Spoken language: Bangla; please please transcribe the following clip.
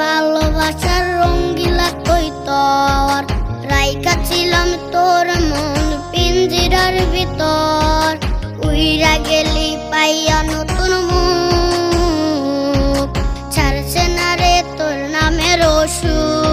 ভালোবাসার রঙ্গিলা কই তোর, রাইখা ছিলাম তোর মন পিঞ্জিরার ভিতর। উইরা গেলি পাইয়া নতুন মুখ, ছাড়ছে না রে তোর নামের ওষুধ।